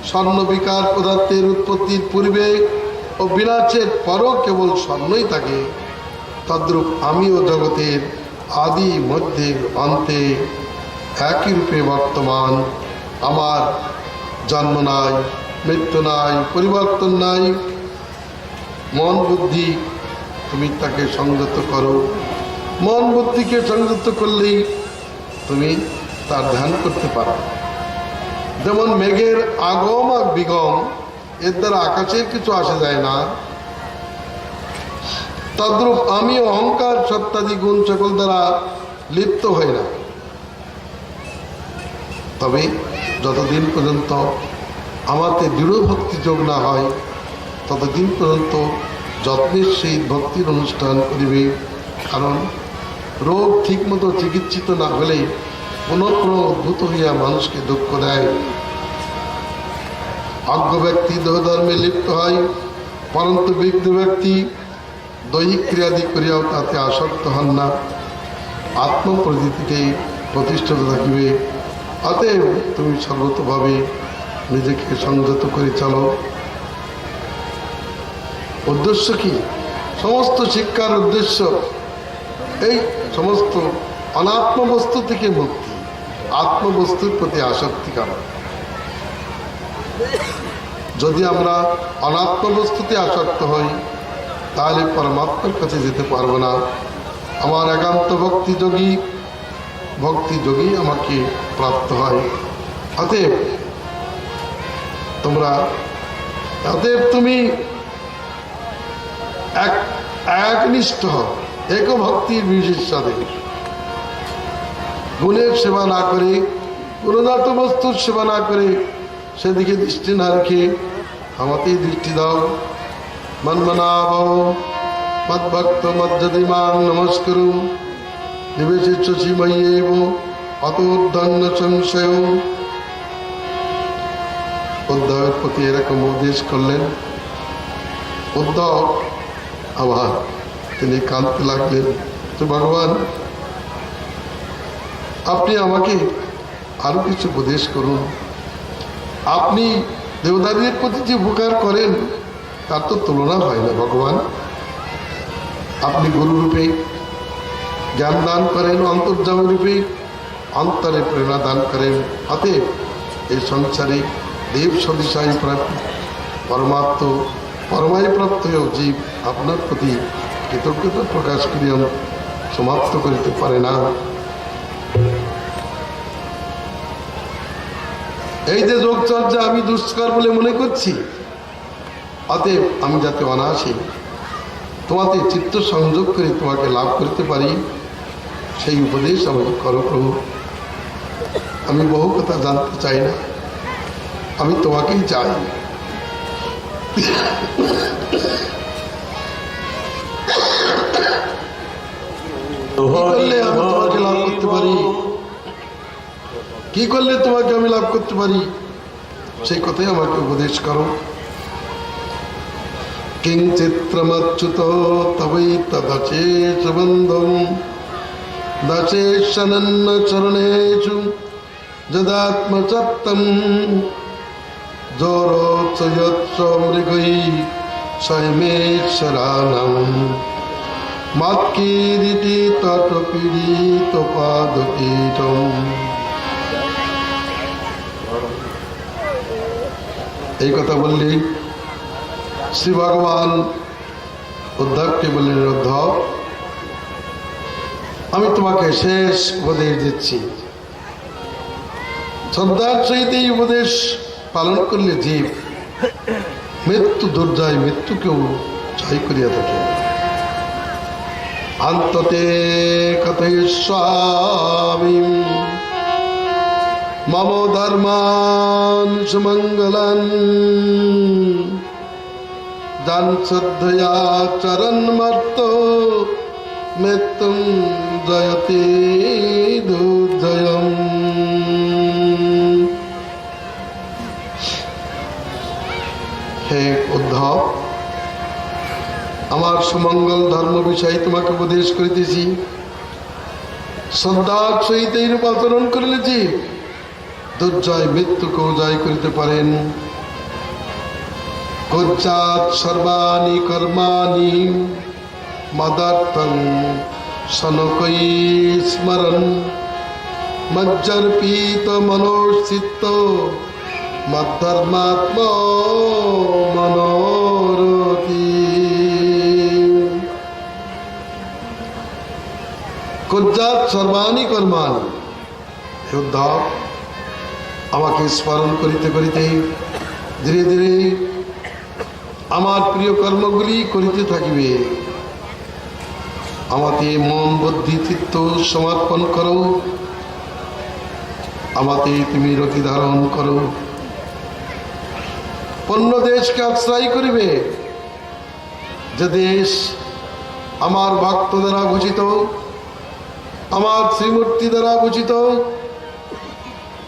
স্বর্ণ বিকার পদার্থের উৎপত্তির পূর্বে ও বিনাশের পরও কেবল স্বর্ণই থাকে, তদ্রূপ আমিও জগতের আদি মধ্যে অন্তে একই রূপে বর্তমান। আমার জন্ম নাই, মৃত্যু নাই, পরিবর্তন নাই। মন বুদ্ধি তুমি তাকে সংযত করো। মন বুদ্ধিকে সংযত করলেই তুমি তার ধ্যান করতে পারো। যেমন মেঘের আগম আর বিগম, এর দ্বারা আকাশের কিছু আসে যায় না, তদ্রূপ আমি অহংকার সত্যাদি গুণ সকল দ্বারা লিপ্ত হয় না। তবে যতদিন পর্যন্ত আমাতে দৃঢ় ভক্তি যোগ না হয়, ততদিন পর্যন্ত যত্নের সহিত ভক্তির অনুষ্ঠান করিবে। কারণ রোগ ঠিকমতো চিকিৎসিত না হলে পুনঃ পুনঃ উদ্ভূত হইয়া মানুষকে দুঃখ দেয়। অজ্ঞ ব্যক্তি দেহধর্মে লিপ্ত হয়, পরন্তু বিজ্ঞ ব্যক্তি দৈহিক ক্রিয়াদি করিয়াও তাতে আসক্ত হন না, আত্মপ্রতীতিকেই প্রতিষ্ঠিত থাকিবে। অতএব তুমি সর্বতভাবে নিজেকে সংযত করে চলো। উদ্দেশ্য কি? সমস্ত শিক্ষার উদ্দেশ্য এই সমস্ত অনাত্ম বস্তু থেকে মুক্তি, আত্মবস্তুর প্রতি আসক্তি করা। যদি আমরা অনাত্ম বস্তুতে আসক্ত হই, তাহলে পরমাত্মার কাছে যেতে পারবো না। আমার একান্ত ভক্তিযোগী আমাকে প্রাপ্ত হয়। অতএব তুমি একনিষ্ঠ হও, এক ভক্তির বিশেষ সাথে। গুণের সেবা না করে, গুণজাত বস্তুর সেবা না করে, সেদিকে দৃষ্টি না রেখে আমাতেই দৃষ্টি দাও। মন্মনাভ মদ্ভক্ত মজ্জদিমাং নমস্কুরু নিবেশিষ্যসি ময়্যেব অতোর্ধ্বন্ন সংশয়। উদ্ধবের প্রতি এরকম উপদেশ করলেন। উদ্ধব আবার তিনি কাঁদতে লাগলেন, তো ভগবান আপনি আমাকে আরো কিছু উপদেশ করুন। আপনি দেবতাদের প্রতি যে উপকার করেন তার তো তুলনা হয় না ভগবান। আপনি গুরুরূপে জ্ঞান দান করেন, অন্তর্যামী রূপে অন্তরে প্রেরণা দান করেন। অতএব এই সংসারে দেব সদিশাই পরমায় প্রাপ্ত জীব আপনার প্রতি কৃতজ্ঞতা প্রকাশ করিয়া সমাপ্ত করিতে পারে না। এই যে যোগচর্যা আমি দুষ্কর বলে মনে করছি, অতএব আমি যাতে অনায়াসে তোমাতে চিত্ত সংযোগ করে তোমাকে লাভ করতে পারি সেই উপদেশ আমাকে করো প্রভু। আমি বহু কথা জানতে চাই না, আমি তোমাকেই চাই। আমি তোমাকে লাভ করতে পারি, কি করলে তোমাকে আমি লাভ করতে পারি সেই কথাই আমাকে উপদেশ করো। কিঞ্চিত্রমচ্যুত তবৈ তদশেষ বন্ধম দশেশনন্ন চরণেষু যদাত্মসত্তম জোরোৎসয়ৎস মৃগৈ স্বয়মেশ্বরাণম মাৎকীরিতি তটপীড়িত পাদপীঠম। এই কথা বললেই শ্রী ভগবান উদ্ধবকে বললেন, উদ্ধব আমি তোমাকে শেষ উপদেশ দিচ্ছি। শ্রদ্ধার সহিত এই উপদেশ পালন করলে জীব মৃত্যু দুর্জয় মৃত্যুকেও জয় করিয়া থাকে। অন্ততে কথয়িষ্যামি মম ধর্মান সুমঙ্গলান যান শ্রদ্ধয়া চরন্মর্ত মৃত্যুম জয়তে দুর্জয়ম। হে উদ্ধব, আমার সুমঙ্গল ধর্ম বিষয়ে তোমাকে উপদেশ করিতেছি। শ্রদ্ধার সহিত এইরূপ আচরণ করিলে যে দুর্জয় মৃত্যুকেও জয় করিতে পারেন। কুর্যাৎ সর্বাণি কর্মাণি মদার্থং সনকৈ স্মরণ মজ্জর্পিত মনোস্থিত মদ্ধর্মাত্ম মনোরতি। কুর্যাৎ সর্বাণি কর্মাণি, হে উদ্ধব আমাকে স্মরণ করিতে করিতে ধীরে ধীরে আমার প্রিয় কর্মগুলি করিতে থাকিবে। আমাতে মন বুদ্ধি চিত্ত সমর্পণ করো, আমাতে তুমি রতি ধারণ করো। অন্য দেশকে আশ্রয় করিবে, যে দেশ আমার ভক্ত দ্বারা ভূষিত, আমার শ্রীমূর্তি দ্বারা ভূষিত,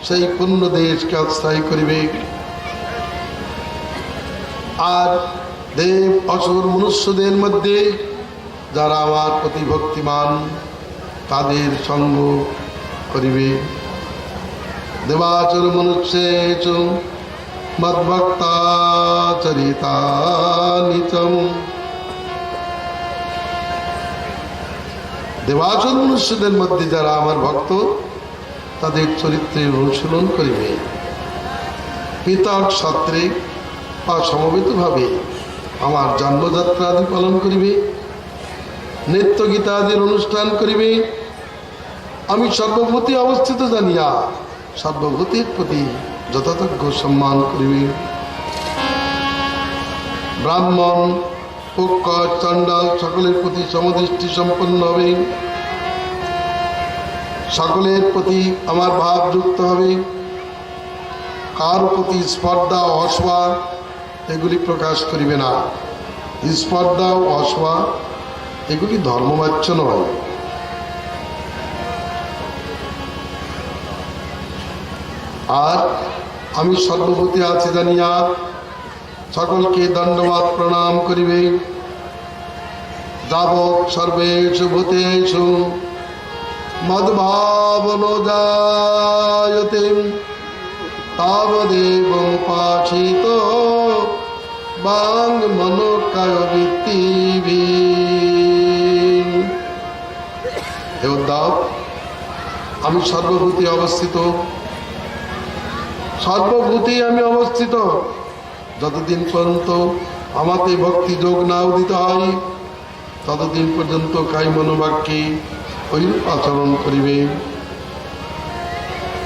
সেই পূর্ণ দেশকে আশ্রয় করিবে। আর দেব অসুর মনুষ্যদের মধ্যে যারা আমার প্রতি ভক্তিমান তাদের সঙ্গ করিবে। দেবাচর মনুষ্যেষু মদ্ভক্তাচরিতানিচম। দেবাচর মনুষ্যদের মধ্যে যারা আমার ভক্ত তাদের চরিত্রের অনুশীলন করিবে। পৃথক সত্রে বা সমবেতভাবে আমার জন্মযাত্রা আদি পালন করিবে, নৃত্য গীতা আদির অনুষ্ঠান করিবে। আমি সর্বভূতি অবস্থিত জানিয়া সর্বভূতির প্রতি যথাযোগ্য সম্মান করিবে। ব্রাহ্মণ পক্ষ চণ্ডাল সকলের প্রতি সমদৃষ্টি সম্পন্ন হবে, সকলের প্রতি আমার ভাব যুক্ত হবে। কার প্রতি স্পর্ধা অসভা এগুলি প্রকাশ করিবে না। স্পর্ধা ও অসভা এগুলি ধর্মবাচ্য নয়। আর আমি সর্বভূতি আছি জানিয়া সকলকে দণ্ডবাদ প্রণাম করিবে। যাবৎ সর্বেষু ভূতেষু মদ্ভাবনো জায়তে তাবদেব উপাসিত বাং মনোকায় বৃত্তিভি। হে উদ্ধব, আমি সর্বভূতি অবস্থিত, সর্বভূতি আমি অবস্থিত। যতদিন পর্যন্ত আমাতে ভক্তি যোগ না উদিত হয় ততদিন পর্যন্ত কাই মনোবাক্যে ঐরূপ আচরণ করিবে।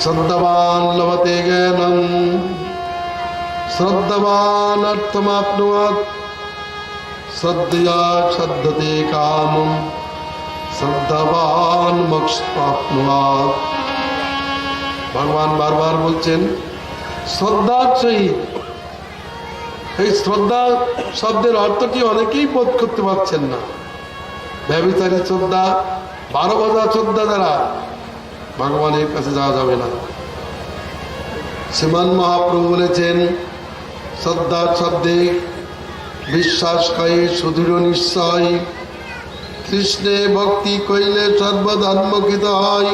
শ্রদ্ধাবান লভতে জ্ঞানং শ্রদ্ধাবান অর্থমাপ্নুয়াৎ শ্রদ্ধয়া শ্রদ্ধতে কামং শ্রদ্ধাবান মোক্ষ প্রাপ্নুয়াৎ। ভগবান বারবার বলছেন শ্রদ্ধার সহিত। এই শ্রদ্ধা শব্দের অর্থটি অনেকেই বোধ করতে পারছেন না। ব্যভিচারী শ্রদ্ধা, 12 বাজা শ্রদ্ধা দ্বারা ভগবানের কাছে যাওয়া যাবে না। শ্রীমান মহাপ্রভু বলেছেন শ্রদ্ধার শব্দে বিশ্বাস কয়ে সুদৃঢ় নিশ্চয়, কৃষ্ণে ভক্তি কইলে সর্বধর্মকৃত হয়।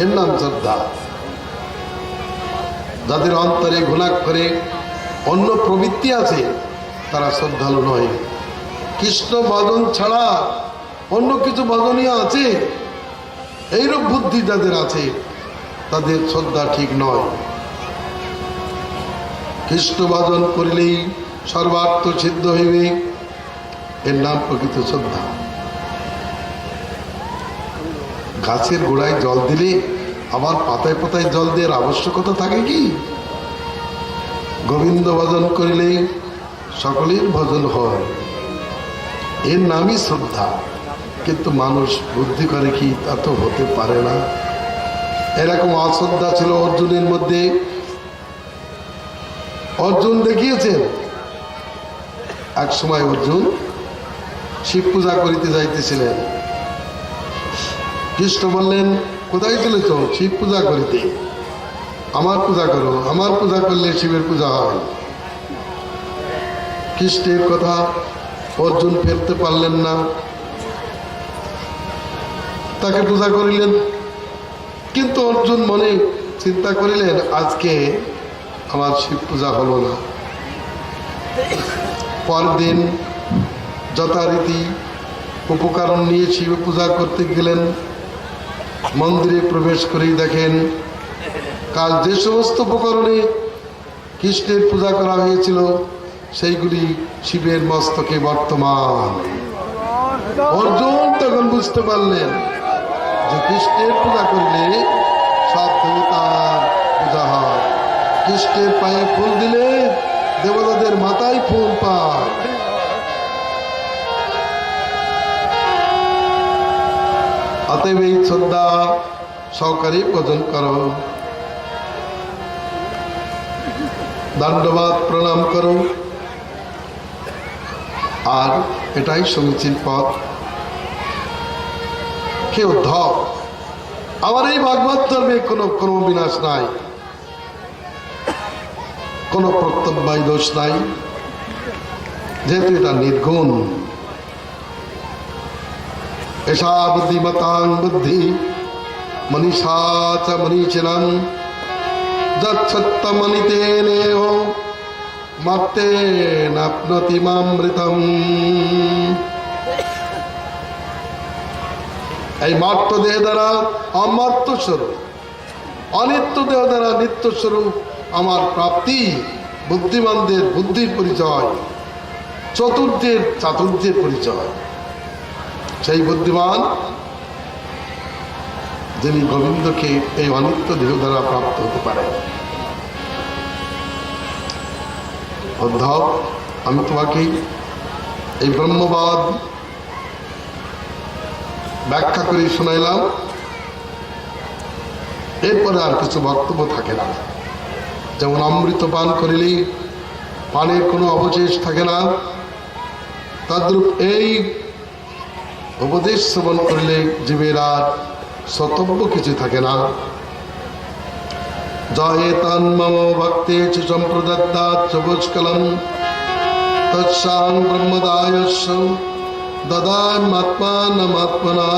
এর নাম শ্রদ্ধা। যাদের অন্তরে ঘুণাক্ষরে অন্য প্রবৃত্তি আছে তারা শ্রদ্ধালু নয়। কৃষ্ণ ভজন ছাড়া অন্য কিছু ভজনীয় আছে, এইরূপ বুদ্ধি যাদের আছে তাদের শ্রদ্ধা ঠিক নয়। কৃষ্ণ ভজন করিলেই সর্বার্থ সিদ্ধ হইবে, এর নাম প্রকৃত শ্রদ্ধা। গাছের গোড়ায় জল দিলে আবার পাতায় পাতায় জল দেওয়ার আবশ্যকতা থাকে কি? গোবিন্দ ভজন করিলে সকলের ভজন হয়, এর নামই শ্রদ্ধা। কিন্তু মানুষ বুদ্ধি করে কি তা তো হতে পারে না। এরকম অশ্রদ্ধা ছিল অর্জুনের মধ্যে। অর্জুন দেখিয়েছেন এক সময় অর্জুন শিব পূজা করিতে যাইতেছিলেন। কৃষ্ণ বললেন কোথায় চলেছ? শিব পূজা করিতে। আমার পূজা করো, আমার পূজা করলে শিবের পূজা হয়। কৃষ্ণের কথা অর্জুন ফেলতে পারলেন না, তাকে পূজা করিলেন। কিন্তু অর্জুন মনে চিন্তা করিলেন আজকে আমার শিব পূজা হলো না। পরদিন যথারীতি উপকরণ নিয়ে শিব পূজা করতে গেলেন। মন্দিরে প্রবেশ করেই দেখেন কাল যে সমস্ত উপকরণে কৃষ্ণের পূজা করা হয়েছিল সেইগুলি শিবের মস্তকে বর্তমান। অর্জুন তখন বুঝতে পারলেন যে কৃষ্ণের পূজা করলে সব দেবতার পূজা হয়। কৃষ্ণের পায়ে ফুল দিলে দেবতাদের মাথায় ফুল পায়। অতএব এই শ্রদ্ধা সহকারে ভজন করো, দণ্ডবাদ প্রণাম করো, আর এটাই সমীচীন পথ। কে উদ্ধব, আমার এই ভাগবত ধর্মে কোনো কর্ম বিনাশ নাই, কোনো প্রত্যব্যয় দোষ নাই, যেহেতু এটা নির্গুণ। এষা বুদ্ধিমতাং বুদ্ধি মনীষা চ মনীষিণাং যচ্ছত্তমনিতে নেহ মর্তেনাপ্নোতি মামৃতম। এই মর্ত দেহ দ্বারা অমর্ত স্বরূপ, অনিত্য দেহ দ্বারা নিত্য স্বরূপ আমার প্রাপ্তি বুদ্ধিমানদের বুদ্ধির পরিচয়, চতুর্থের চাতুর্যের পরিচয়। সেই বুদ্ধিমান যিনি গোবিন্দকে এই অনিত্য দেহ দ্বারা প্রাপ্ত হতে পারে। উদ্ধব, আমি তোমাকে এই ব্রহ্মবাদ ব্যাখ্যা করে শোনাইলাম, এরপরে আর কিছু বক্তব্য থাকে না। যেমন অমৃত পান করিলেই পানের কোনো অবশেষ থাকে না, তদ্রূপ এই উপদেশ শ্রবণ করলে জীবের আর সতব্য কিছু থাকে না। জয়ে তন্মম ভক্তে চ সম্প্রদত্তাৎ সবুষ্কলম তৎসাং ব্রহ্মদায়স্য দদামাত্মানমাত্মনা।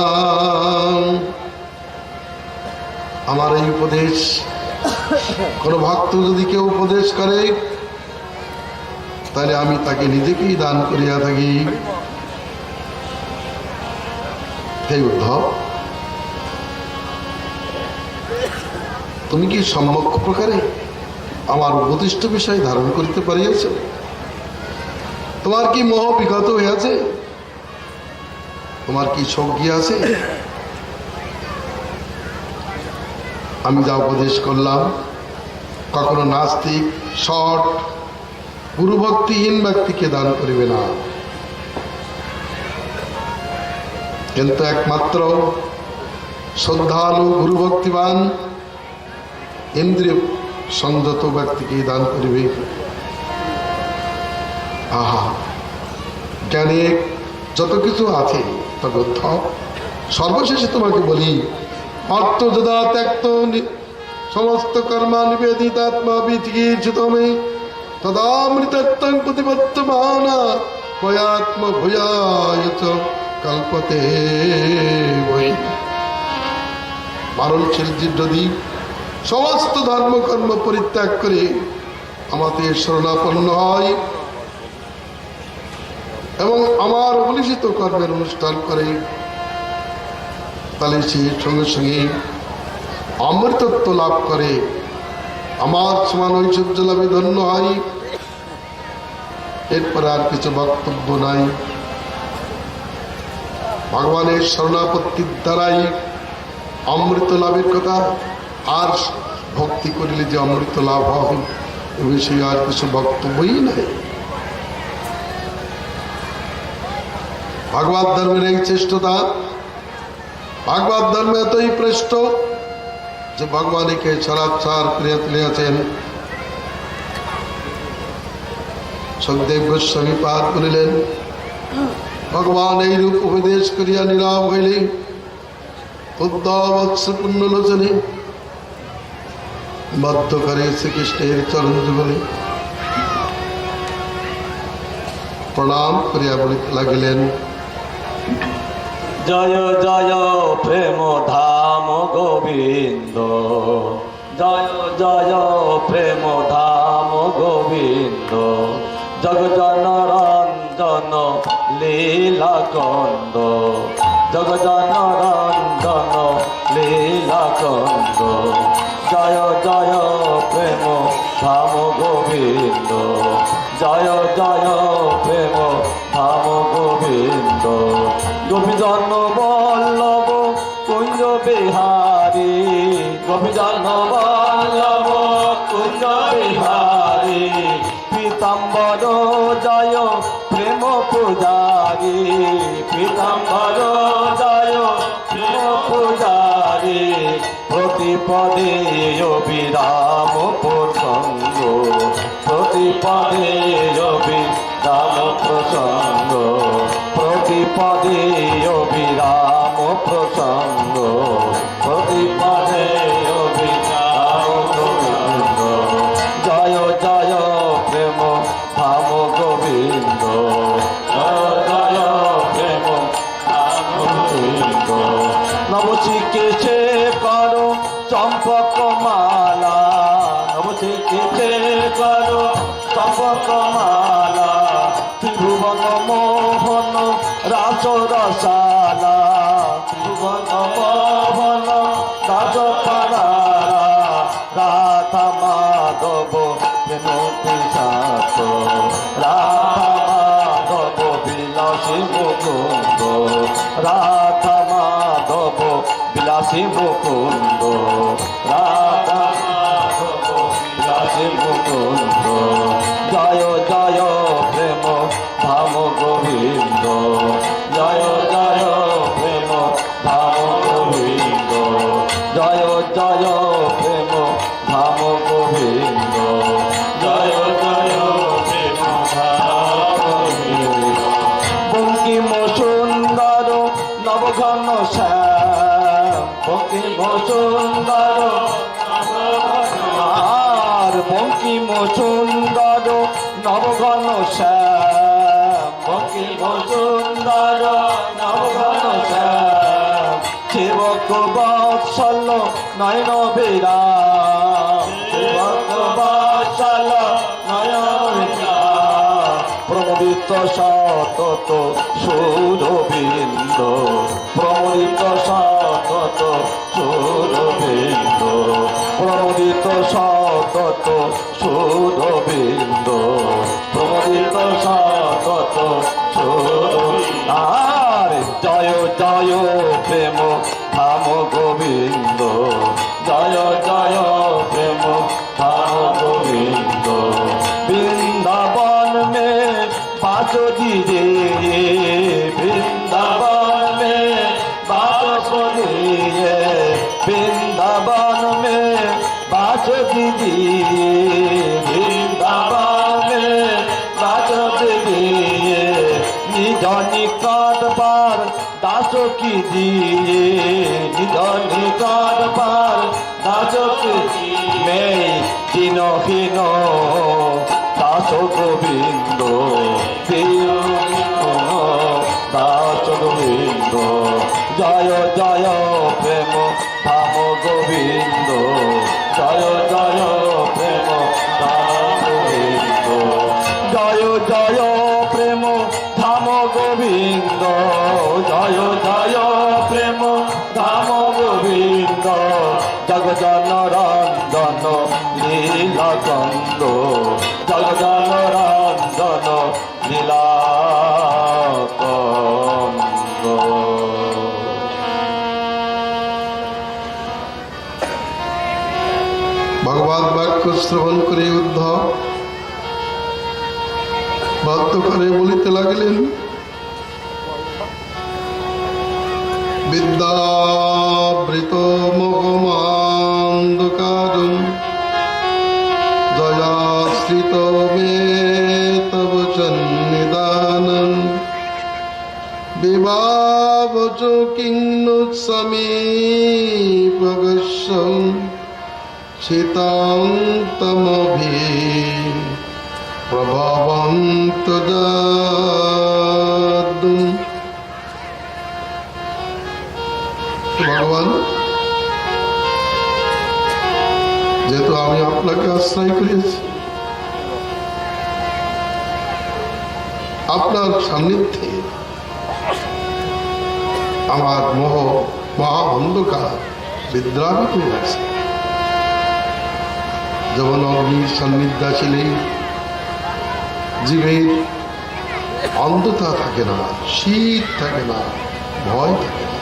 আমার এই উপদেশ কোন ভক্ত যদি কেউ উপদেশ করে তাহলে আমি তাকে নিজেকেই দান করিয়া থাকি। হে উদ্ধব, তুমি কি সম্যক প্রকারে আমার উপদিষ্ট বিষয় ধারণ করিতে পারিয়াছ? তোমার কি মোহ বিগত হইয়াছে? তোমার কি সজ্ঞী আছে? আমি যা উপদেশ করলাম কখনো নাস্তিক, শট, গুরুভক্তিহীন ব্যক্তিকে দান করিবে না, কিন্তু একমাত্র শ্রদ্ধালু গুরুভক্তিবান ইন্দ্রিয় সংযত ব্যক্তিকে দান করিবে। আহা, জ্ঞানে যত কিছু আছে তবে সর্বশেষে তোমাকে বলি, অর্থ যদা ত্যক্ত সমস্ত কর্মা নিবেদিতাত্মা বিচিকিৎসিতমে তদামৃতত্বং প্রতিপত্তমানা ভয়াত্ম ভয়ায় চ কল্পতে বৈ। মারণশীল জীব যদি সমস্ত ধর্মকর্ম পরিত্যাগ করে আমাদের শরণাপন্ন হয় এবং আমার অভিলিখিত কর্মের অনুষ্ঠান করে, তাহলে সে সঙ্গে সঙ্গে অমৃতত্ব লাভ করে, আমার সমান ঐশ্বর্য লাভে ধন্য হয়। এরপরে আর কিছু বক্তব্য নাই। ভগবানের শরণাপত্তির দ্বারাই অমৃত লাভের কথা, আর ভক্তি করিলে যে অমৃত লাভ হয় এ বিষয়ে আর কিছু বক্তব্যই নাই। ভাগবত ধর্মের এই শ্রেষ্ঠতা, ভাগবত ধর্ম এতই শ্রেষ্ঠ যে ভগবান একে সারাচার করিয়া তুলিয়াছেন। সুখদেব গোস্বামী পাঠ করিলেন, ভগবান এই রূপ উপদেশ করিয়া নীরব হইলে উদ্ধবৎসপূর্ণ লোচনে বদ্ধ করে শ্রীকৃষ্ণের চরণ যুগলে প্রণাম করিয়া বলিতে লাগিলেন, জয় জয় প্রেম ধাম গোবিন্দ, জয় জয় প্রেম ধাম গোবিন্দ, জগজন রঞ্জন লীলা কন্দ, জগজন রঞ্জন লীলা কন্দ, জয় জয় প্রেম ধাম গোবিন্দ, জয় জয় প্রেম ধাম গোবিন্দ, গোপীজন বল্লভ কুঞ্জ বিহারী, গোপীজন বল্লভ কুঞ্জ বিহারী, পীতাম্বর জয় প্রেম পূজারী, পীতাম্বর জয় প্রেম পূজারী, প্রতিপদে অবিরাম প্রসঙ্গ, প্রতিপদে অবিরাম প্রসঙ্গ, প্রতিপদে অবিরাম প্রসঙ্গ, প্রতিপদে অবিরাম প্রসঙ্গ, জয় জয় প্রেম ধাম গোবিন্দ, জয় জয় প্রেম ধাম গোবিন্দ, নবশিখেছে করো চম্পক মালা, নবশিখেছে করো চম্পক মালা, ত্রিভুবন মোহন রাস রসালা, ত্রিভুবন মোহন রাস পারা, রাধা মাধব প্রেমতি সাত, রাধা মাধব বিলাসী মুকুন্দ, রাধা মাধব বিলাসী মুকুন্দ, রাধা মাধব বিলাসী মুকুন্দ, জয় জয় প্রেম ধাম গোবিন্দ, জয় জয় প্রেম ধাম গোবিন্দ, জয় জয় প্রেম ধাম গোবিন্দ, জয় জয় প্রেম ধাম গোবিন্দ, বঙ্কিম সুন্দর নবঘন শ্যাম, বঙ্কিম সুন্দর আর বঙ্কিম সুন্দর নবঘন শ্যাম, বঙ্কিম সুন্দর নবঘন শ্যাম, সেবক বৎসল নয়ন বিরাম, প্রমোদিত সতত সুরবিন্দ, প্রমোদিত সতত সুরবিন্দ, প্রমোদিত সতত সুরবিন্দ, প্রমোদিত সতত সুরবিন্দ। আর জয় জয় প্রেম ধাম গোবিন্দ, জয় জয় প্রেম ধাম গোবিন্দ। বৃন্দাবন মে বাসো দিजे, বৃন্দাবন মে বাসো দিजे, বৃন্দাবন মে বাসো দিजे, বৃন্দাবন মে বাসো দিजे। নিজ নিকট পার দাস কি দিए, নিজ নিকট পার দাস কি মে দিনহীন দাস গোবিন্দ, দাস গোবিন্দ। জয় জয় প্রেম ধাম গোবিন্দ, জয় জয় প্রেম ধাম গোবিন্দ, জয় জয় প্রেম ধাম গোবিন্দ, জয় জয় প্রেম ধাম গোবিন্দ। জগজন রঞ্জন লীলাকন্দ, জগজন রঞ্জন লীলাকন্দ। ভগবৎ বাক্য শ্রবণ করে উদ্ধব বাধ্য করে বলিতে লাগলেন, বিদ্যাবৃত মোহমান্ধকারম জয়াশ্রিত মে তব সন্নিধানম, বিভাবচ কিন্নু সমীপগস্যম শীতান্তমভি প্রভবন্ত যাদুম। ভগবান, যেহেতু আমি আপনাকে আশ্রয় করেছি, আপনার সান্নিধ্যে আমার মোহ মহা অন্ধকার বিদ্রাবিত হয়েছে। যেমন অগ্নির সান্নিধ্যা ছিলে জীবের অন্ধতা থাকে না, শীত থাকে না, ভয় থাকে না।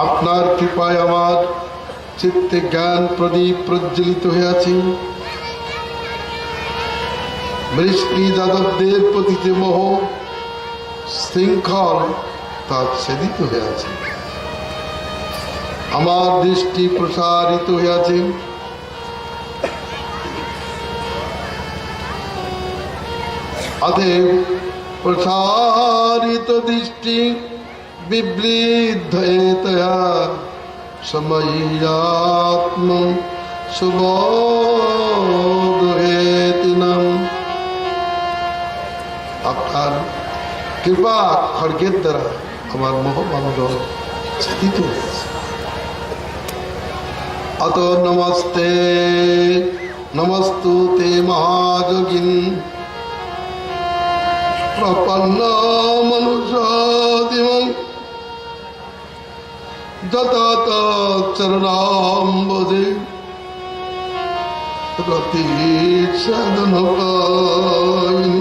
আপনার কৃপায় আমার চিত্তে জ্ঞান প্রদীপ প্রজ্বলিত হয়েছে। বৃষ্টি যাদবদের প্রতি যে মোহ শৃঙ্খল তা ছেদিত হয়েছে। আমার দৃষ্টি প্রসারিত হয়েছে। অতএব প্রসারিত দৃষ্টি বিবৃদ্ধেতয়া সময়াত্ম সুবোধহেতিনম। আপনার কৃপা খড়গের দ্বারা আমার মোহবন্ধ ছেদিত হয়েছে। অত নমস্তে নমস্তুতে মহাযোগিন প্রপন্ন মনুষ্যাদিমং যতত চরণাম্বুজে রতি সাধনকায়িনী।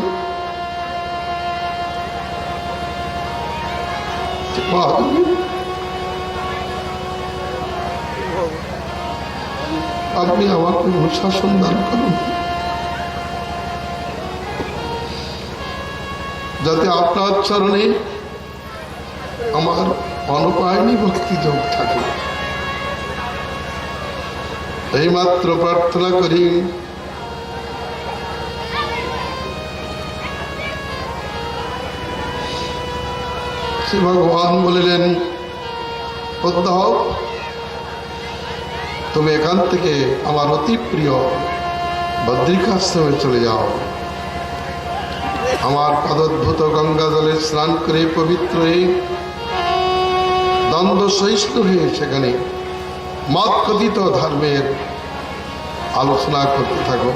আপনি আমাকে অনুশাসন দান করুন, যাতে আপনার চরণে আমার অনুপায়নী ভক্তি যোগ থাকে। এইমাত্র প্রার্থনা করি। শ্রী ভগবান বলিলেন, উদ্ধব, তুমি এখান থেকে আমার অতি প্রিয় বদ্রিকাশ্রমে চলে যাও। আমার পদোদ্ভূত গঙ্গা জলে স্নান করে পবিত্র হয়ে দ্বন্দ্ব সহিষ্ণু হয়ে সেখানে মৎকথিত ধর্মের আলোচনা করতে থাকো।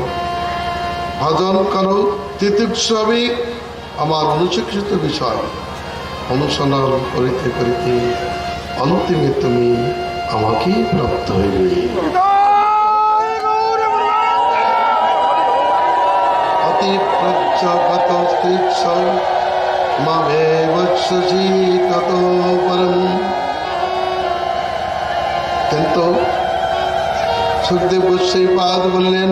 ভজন করো তিতিক্ষবে আমার অনুশিক্ষিত বিষয় অনুসরণ করিতে করিতে অন্তিমে তুমি আমাকেই প্রাপ্ত হইবে। অতি প্রজ্ঞাগত স্থিৎস মামে বৎসসি তত পরম। কিন্তু সুখদেব গোস্বামী পাদ বললেন,